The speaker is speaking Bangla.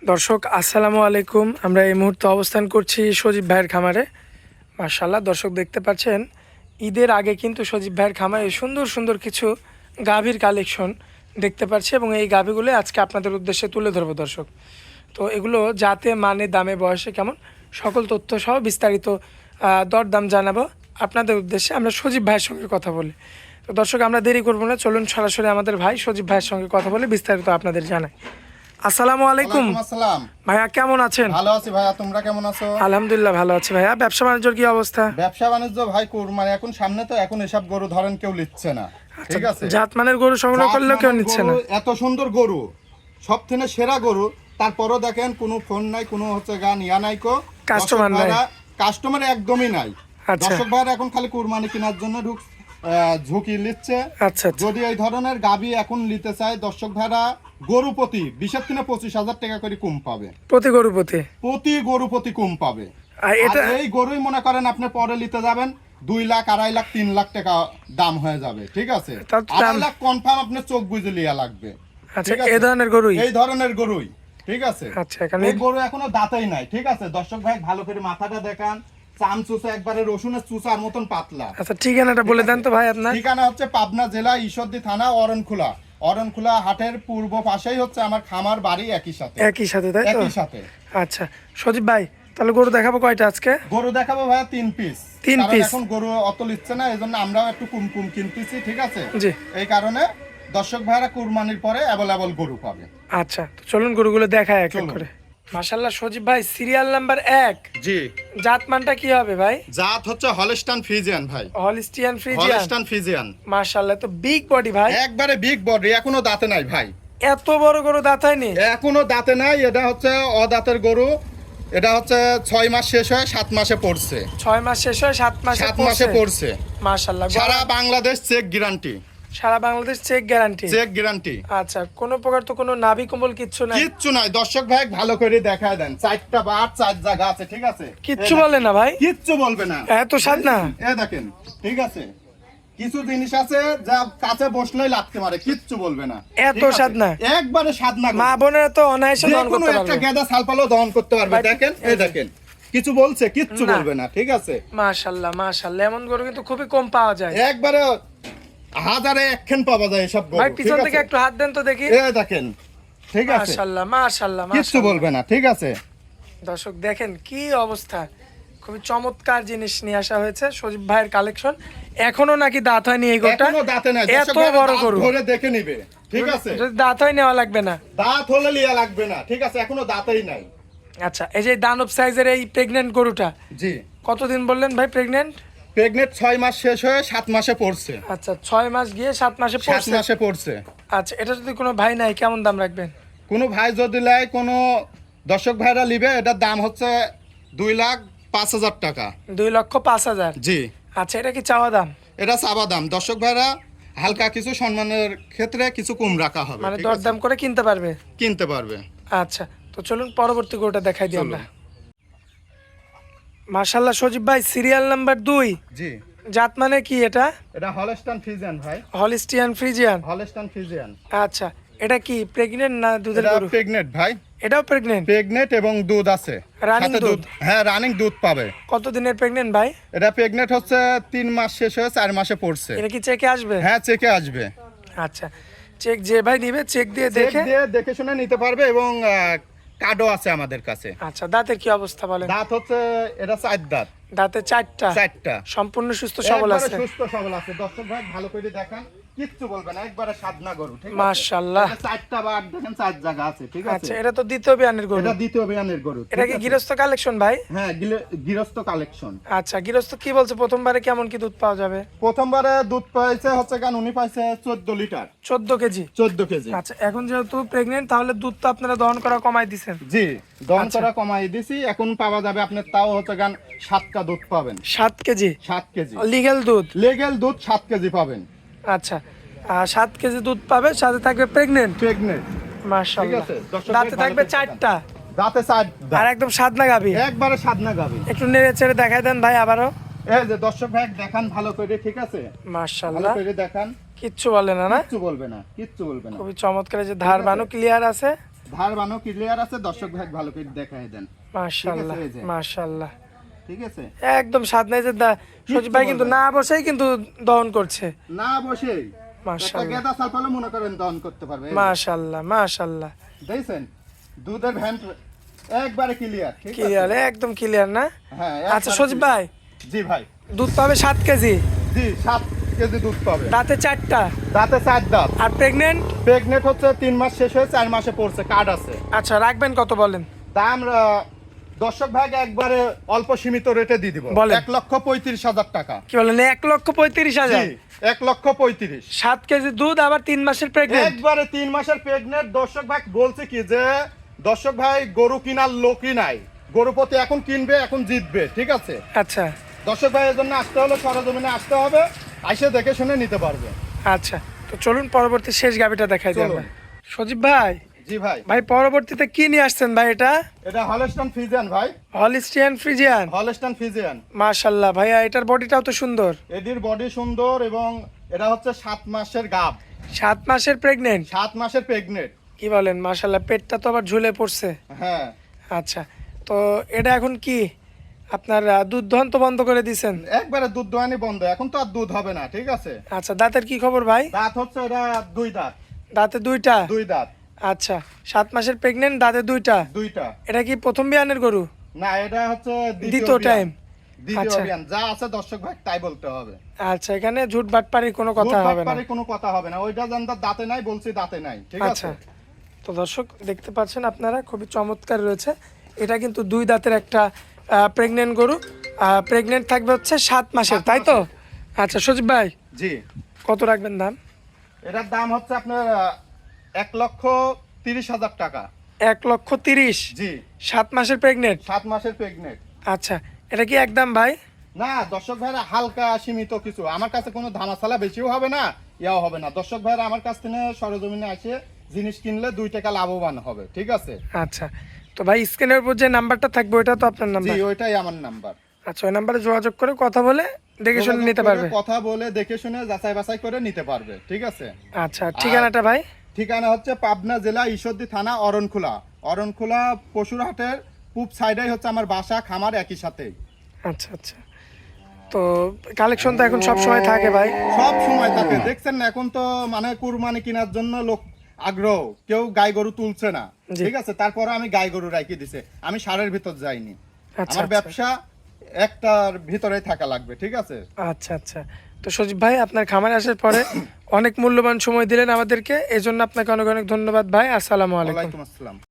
দর্শক আসসালামু আলাইকুম। আমরা এই মুহূর্তে অবস্থান করছি সজীব ভাইয়ের খামারে। মাশাআল্লাহ, দর্শক দেখতে পাচ্ছেন ঈদের আগে কিন্তু সজীব ভাইয়ের খামারে সুন্দর সুন্দর কিছু গাভীর কালেকশন দেখতে পাচ্ছি এবং এই গাভীগুলো আজকে আপনাদের উদ্দেশ্যে তুলে ধরবো দর্শক। তো এগুলো যাতে মানে দামে বয়সে কেমন সকল তথ্য সহ বিস্তারিত দরদাম জানাবো আপনাদের উদ্দেশ্যে। আমরা সজীব ভাইয়ের সঙ্গে কথা বলি। তো দর্শক আমরা দেরি করবো না, চলুন সরাসরি আমাদের ভাই সজীব ভাইয়ের সঙ্গে কথা বলে বিস্তারিত আপনাদের জানাই। আসসালামু আলাইকুম আসসালাম ভাইয়া, কেমন আছেন? ভালো আছি ভাইয়া, তোমরা কেমন আছো? আলহামদুলিল্লাহ ভালো আছি ভাইয়া। ব্যবসা বাণিজ্যের কি অবস্থা? ব্যবসা বাণিজ্য ভাই কুরবানি এখন সামনে, তো এখন এসব গরু ধরেন কেউ নিচ্ছে না, ঠিক আছে? জাতমানের গরু সংগ্রহ করলেও কেউ নিচ্ছে না। এত সুন্দর গরু, সব থেকে সেরা গরু, তারপরও দেখেন কোনো ফোন নাই, কোনো হচ্ছে গান ইয়া নাই, কো কাস্টমার নাই, কাস্টমার একদমই নাই। আচ্ছা, দর্শক ভাইরা এখন খালি কুরবানি কেনার জন্য ঝুঁকি নিচ্ছে। আচ্ছা, যদি এই ধরনের গাবি এখন নিতে চায় দর্শক ভাইরা, গরু প্রতি 20 থেকে 25,000 টাকা করে কম পাবে। প্রতি গরু প্রতি গরু প্রতি কম পাবে। আর এটা এই গরুই মনে করেন আপনি পরে নিতে যাবেন 2 লাখ, 2.5 লাখ, 3 লাখ টাকা দাম হয়ে যাবে, ঠিক আছে? 2.5 লাখ কনফার্ম আপনি চোখ বুঝে লিয়া লাগবে। আচ্ছা, এই ধরনের গরুই, এই ধরনের গরুই, ঠিক আছে? আচ্ছা, এখানে এই গরু এখনো দাঁতেই নাই, ঠিক আছে? দর্শক ভাই ভালো করে মাথাটা দেখান, চাম চুষা একবারে রসুনের চুষার মতন পাতলা। আচ্ছা, ঠিকানাটা বলে দেন তো ভাই আপনার। ঠিকানা হচ্ছে পাবনা জেলা ঈশ্বরদী থানা অরণখোলা হাটের পূর্ব পাশেই হচ্ছে আমার খামার বাড়ি, একই সাথে, তাই তো? একই সাথে। আচ্ছা সজীব ভাই, তাহলে গরু দেখাবো কয়টা আজকে? গরু দেখাবো ভাইয়া 3 পিস। 3 পিস? এখন গরু অত লিচ্ছে না, এজন্য আমরাও একটু কম কিনতেছি, ঠিক আছে? জি, এই কারণে দর্শক ভাইরা কুরবানির পরে অ্যাভেলেবল গরু পাবে। আচ্ছা, তো চলুন গরুগুলো দেখায় এক এক চলুন। করে। মাশাআল্লাহ সজীব ভাই, সিরিয়াল নাম্বার 1, জি, জাতমানটা কি হবে ভাই? জাত হচ্ছে হলস্টাইন ফ্রিজিয়ান ভাই। Holstein Friesian. হলস্টাইন ফ্রিজিয়ান মাশাআল্লাহ, তো বিগ বডি ভাই, একবারে বিগ বডি, এখনো দাঁতে নাই ভাই। এত বড় গরু দাঁত হয়নি? এখনো দাঁতে নাই। এটা হচ্ছে অদাঁতের গরু। এটা হচ্ছে 6 মাস শেষ হয়ে 7 মাসে পড়ছে। 6 মাস শেষ হয় 7 মাসে পড়ছে। মাশাআল্লাহ, সারা বাংলাদেশ চেক গ্যারান্টি। সারা বাংলাদেশ চেক গ্যারান্টি। আচ্ছা, কোনো প্রকার তো কোনো নাভি কম্বল কিচ্ছু নাই? কিচ্ছু নাই। দর্শক ভাই ভালো করে দেখায় দেন, 4টা বার 4 জায়গা আছে, ঠিক আছে? কিচ্ছু বলে না ভাই? কিচ্ছু বলবে না। এত স্বাদ না? এ দেখেন, ঠিক আছে? কিছু জিনিস আছে যা কাছে বসলেই লাগতে পারে, কিচ্ছু বলবে না। এত স্বাদ না? একবারে স্বাদ না। মা বোনেরা তো অনায়াসে দহন করতে পারবে। একটা গেদা ছালপালও দহন করতে পারবে। দেখেন, এই দেখেন, কিছু বলছে? কিচ্ছু বলবে না, ঠিক আছে? মাশাআল্লাহ মাশাআল্লাহ, এমন গরু কিন্তু খুবই কম পাওয়া যায়। একবারে হাজারে একখান পাওয়া যায় এসব গরু। ভাই পিছন থেকে একটু হাত দেন তো দেখি। এই দেখেন, ঠিক আছে? মাশাআল্লাহ মাশাআল্লাহ, কিচ্ছু বলবে না, ঠিক আছে? দর্শক দেখেন কি অবস্থা, খুবই চমৎকার জিনিস নিয়ে আসা হয়েছে সজীব ভাইয়ের কালেকশন। এখনো নাকি দাঁত হয়নি এই গরুটা? এখনো দাঁতে নাই। এত বড় গরু ধরে দেখে নিবে, ঠিক আছে? যদি দাঁত হয় নেওয়া লাগবে না? দাঁত হলে লিয়া লাগবে না, ঠিক আছে? এখনো দাঁতেই নাই। আচ্ছা, এই যে দানব সাইজের এই প্রেগন্যান্ট গরুটা, জি, কতদিন বললেন ভাই প্রেগন্যান্ট? 6 মাস শেষ হয়ে 7 মাসে পড়ছে। আচ্ছা, 6 মাস গিয়ে 7 মাসে 7 মাসে পড়ছে। আচ্ছা, এটা যদি কোনো ভাই নাই কেমন দাম রাখবেন? কোনো ভাই যদি লাই, কোনো দর্শক ভাইরা লিবে, এটার দাম হচ্ছে 2,05,000 টাকা। 2,05,000? জি। আচ্ছা, এটা কি চাওয়া দাম? এটা চাওয়া দাম। দর্শক ভাইরা হালকা কিছু সম্মানের ক্ষেত্রে কিছু কম রাখা হবে, মানে ঠিক আছে? দরদাম করে কিনতে পারবে? কিনতে পারবে। আচ্ছা, তো চলুন পরবর্তী গরুটা দেখাই দিই আমরা। মাশাআল্লাহ সজীব ভাই, সিরিয়াল নাম্বার 2, জি। জাত মানে কি এটা? এটা হলস্টাইন ফ্রিজিয়ান ভাই। Holstein Friesian. Holstein Friesian. আচ্ছা, এটা কি প্রেগন্যান্ট না দুধের এটা গরু? প্রেগনেন্ট ভাই। এটাও প্রেগন্যান্ট? প্রেগনেন্ট এবং দুধ আছে। রানিং সাথে দুধ? হ্যাঁ, রানিং দুধ পাবে। কত দিনের প্রেগন্যান্ট ভাই? এটা প্রেগনেন্ট হচ্ছে 3 মাস শেষ হয়ে 4 মাসে পড়ছে। এটা কি চেকে আসবে? হ্যাঁ, চেকে আসবে। আচ্ছা, চেক যে ভাই নিবে চেক দিয়ে চেক দেখে দিয়ে দেখে শুনে নিতে পারবে এবং কার্ডও আছে আমাদের কাছে। আচ্ছা, দাঁতের কি অবস্থা বলেন? দাঁত হচ্ছে এটা 4 দাঁত। দাঁতে 4টা? 4টা। সম্পূর্ণ সুস্থ সবল আছে? একবারে সুস্থ সবল আছে। দর্শক ভাই ভালো করে দেখান, কিচ্ছু বলবে না, একবারে সাদনা গরু, ঠিক আছে? মাশাআল্লাহ। এটা 4টা বার দেখেন, 4 জায়গা আছে, ঠিক আছে? আচ্ছা, এটা তো দ্বিতীয় বিয়ানের গরু? এটা দ্বিতীয় বিয়ানের গরু। এটা কি গৃহস্থ কালেকশন ভাই? হ্যাঁ, গৃহস্থ কালেকশন। আচ্ছা, গৃহস্থ কি বলছে প্রথমবারে কেমন কি দুধ পাওয়া যাবে? প্রথমবারে দুধ পাইছে হচ্ছে উনি পাইছে 14 লিটার। 14 কেজি? 14 কেজি। আচ্ছা, এখন যেহেতু প্রেগন্যান্ট তাহলে দুধ তো আপনারা দহন করা কমাই দিছেন? জি, দহন আচ্ছা। করা কমাই দিছি। এখন পাওয়া যাবে আপনার তাও হচ্ছে 7টা দুধ পাবেন। 7 কেজি? 7 কেজি লিগ্যাল দুধ? লিগ্যাল দুধ 7 কেজি পাবেন। আচ্ছা, 7 কেজি দুধ পাবে, সাথে থাকবে প্রেগন্যান্ট? প্রেগনেন্ট। মাশাআল্লাহ। ঠিক আছে, দর্শক দাঁতে ভাই থাকবে ভালো করে 4টা? দাঁতে 4 আর দাঁত। একদম সাদনা গাভী? একবারে সাদনা গাভী। একটু নেড়ে চেড়ে দেখাই দেন ভাই আবারও। এই যে দর্শক ভাই দেখান ভালো করে, ঠিক আছে? ভালো মাশাআল্লাহ, করে দেখান, কিচ্ছু বলে না? না কিচ্ছু বলবে না, কিচ্ছু বলবে না। খুবই চমৎকার, যে ধার বানু ক্লিয়ার আছে। ধার বানো ক্লিয়ার আছে, দর্শক ভাই ভালো করে দেখাই দেন। মাশাআল্লাহ ঠিক আছে, এই যে। মাশাআল্লাহ, ঠিক আছে, একদম স্বাদ নাই যে সজীব ভাই কিন্তু না বসেই কিন্তু দহন করছে। না বসেই একটা মাশাআল্লাহ গেদা সালপালে মনে করেন দহন করতে পারবে। মাশাআল্লাহ মাশাআল্লাহ, দেখছেন দুধের ভ্যান একবারে ক্লিয়ার। ঠিক আছে, ক্লিয়ার, একদম ক্লিয়ার না? হ্যাঁ। আচ্ছা সজীব ভাই, জি ভাই। দুধ পাবে 7 কেজি। জি 7 কেজি দুধ পাবে। দাঁতে 4টা। দাঁতে 4 দাঁত। আর প্রেগন্যান্ট? প্রেগনেন্ট হচ্ছে 3 মাস শেষ হয়ে 4 মাসে পড়ছে, কার্ড আছে। আচ্ছা রাখবেন কত বলেন? দাম দর্শক ভাই একবারে অল্প সীমিত রেটে দিয়ে দিব, বলেন। 1,35,000 টাকা। কি বলেন, 1,35,000? জি 1,35,000। 7 কেজি দুধ, আবার 3 মাসের প্রেগন্যান্ট। একবারে 3 মাসের প্রেগনেন্ট। দর্শক ভাই বলছে কি যে দর্শক ভাই গরু কেনার লোকই নাই, গরু প্রতি এখন কিনবে, এখন জিতবে। ঠিক আছে আচ্ছা দর্শক ভাই, এর জন্য আসতে হলে সরজমিনে আসতে হবে, আইসে দেখে শুনে নিতে পারবে। আচ্ছা, তো চলুন পরবর্তী শেষ গাবিটা দেখাই দিই আমরা। সজীব ভাই, জি ভাই। ভাই পরবর্তীতে কি নিয়ে আসছেন ভাই? এটা হলস্টাইন ফ্রিজিয়ান ভাই। Holstein Friesian. Holstein Friesian. মাশাআল্লাহ ভাইয়া, এটার বডিটাও তো সুন্দর। এটির বডি সুন্দর এবং এটা হচ্ছে 7 মাসের গাব। 7 মাসের প্রেগন্যান্ট? 7 মাসের প্রেগনেন্ট। কি বলেন, মাশাআল্লাহ, পেটটা তো আবার ঝুলে পড়ছে। হ্যাঁ। আচ্ছা, তো এটা এখন কি আপনার দুধ দহন তো বন্ধ করে দিয়েছেন? একবারে দুধ দোয়ানি বন্ধ, এখন তো আর দুধ হবে না। ঠিক আছে। আচ্ছা, দাঁতের কি খবর ভাই? দাঁত হচ্ছে এটা 2 দাঁত। দাঁতে 2টা? 2 দাঁত। আচ্ছা, 7 মাসের প্রেগন্যান্ট, দাঁতে 2টা? 2টা। এটা কি প্রথম বিয়ানের গরু? না, এটা হচ্ছে দ্বিতীয় টাইম। দ্বিতীয় আচ্ছা। বিয়ান। যা আছে দর্শক ভাই তাই বলতে হবে। আচ্ছা, এখানে ঝুট বাটপাড়ির কোনো কথা হবে না? কোনো কথা হবে না। ওইটা জানতার দাঁতে নাই, বলছি দাঁতে নাই। ঠিক আচ্ছা, আছে। তো দর্শক দেখতে পাচ্ছেন আপনারা, খুবই চমৎকার রয়েছে। এটা কিন্তু 2 দাঁতের একটা প্রেগনেন্ট গরু। প্রেগনেন্ট থাকবে হচ্ছে 7 মাসের, তাই তো? আচ্ছা সজীব ভাই, জি। কত রাখবেন দাম? এটার দাম হচ্ছে আপনার 1,30,000 টাকা। 1,30,000? জি। 7 মাসের প্রেগনেন্ট? 7 মাসের প্রেগনেন্ট। আচ্ছা, এটা কি একদম ভাই? না দর্শক ভাইরা হালকা সীমিত কিছু, আমার কাছে কোনো ধামাচালা বেশিও হবে না, ইয়াও হবে না। দর্শক ভাইরা আমার কাছ থেকে সরজমিনে আসে জিনিস কিনলে 2 টাকা লাভবান হবে। ঠিক আছে। আচ্ছা, তো ভাই স্ক্রিনের উপর যে নাম্বারটা থাকবে ওটা তো আপনার নাম্বার? জি, ওইটাই আমার নাম্বার। আচ্ছা, ওই নাম্বারে যোগাযোগ করে কথা বলে দেখে শুনে নিতে পারবে? কথা বলে দেখে শুনে যাচাই বাছাই করে নিতে পারবে। ঠিক আছে। আচ্ছা, ঠিকানাটা ভাই? ঠিকানা হচ্ছে পাবনা জেলা ঈশ্বরদী থানা অরণখোলা। অরণখোলা পশুর হাটের পূব সাইডেই হচ্ছে আমার বাসা, খামার একই সাথেই। আচ্ছা আচ্ছা, তো কালেকশন তো এখন সব সময় থাকে ভাই? সব সময় থাকে। দেখছেন না এখন তো মানে কুরবানি কেনার জন্য লোক আগ্রহ, কেউ গাই গরু তুলছে না। জি। ঠিক আছে, তারপরে আমি গাই গরু রাখি দিছে, আমি সারের ভিতর যাইনি। আচ্ছা, আমার আচ্ছা। ব্যবসা একটার ভিতরে থাকা লাগবে। ঠিক আছে। আচ্ছা আচ্ছা, তো সজীব ভাই আপনার খামারে আসার পরে অনেক মূল্যবান সময় দিলেন আমাদেরকে, এজন্য আপনাকে অনেক অনেক ধন্যবাদ ভাই। আসসালামু আলাইকুম। ওয়ালাইকুম আসসালাম।